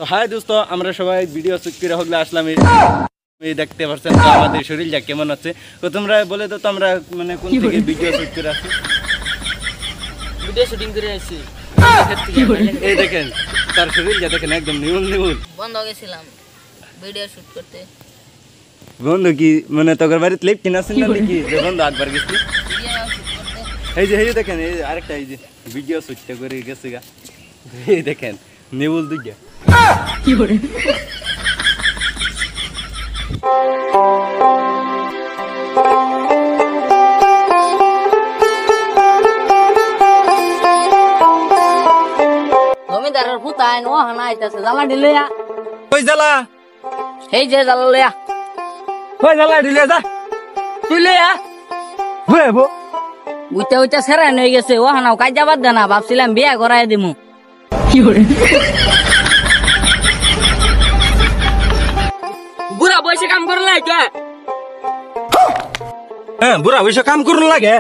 তো হাই দোস্ত, আমরা সবাই ভিডিও শুট করে হগলে আসলাম। এই দেখতে পাচ্ছেন তো আমাদের শরীরটা কেমন আছে। তো তোমরা বলে তো আমরা মানে কোন থেকে ভিডিও শুট করে আসি? ভিডিও শুটিং করে আসি। এই দেখেন তার শরীরটা দেখেন একদম নিউল নিউল। বন্ধ গেছিলাম ভিডিও শুট করতে। বন্ধু কি মানে তোর বাড়িতে লিফট কিনা আছেন নাকি যে বন্ধু একবার গেছি? ভিডিও শুট করতে এই যে দেখেন এই আরেকটা এই যে ভিডিও শুটটা করে গেছে গা। এই দেখেন নিউল দুইটা কি করে জমিদারের পুতায় নো হানা আইতাছে জ্বালা দিলেয়া কই জ্বালা এই যে জ্বালা লয়া কই জ্বালা দিলে যা তুই লয়া হুয়ে বো উইটা উইটা সেরা হয়ে গেছে ও হানাও কাজ যাবার দে না ভাবছিলাম বিয়া করাই দিমু কি করে বুড়া বয়সে কাম করে লাগে হ্যাঁ বুড়া বয়সে কাম করুন লাগে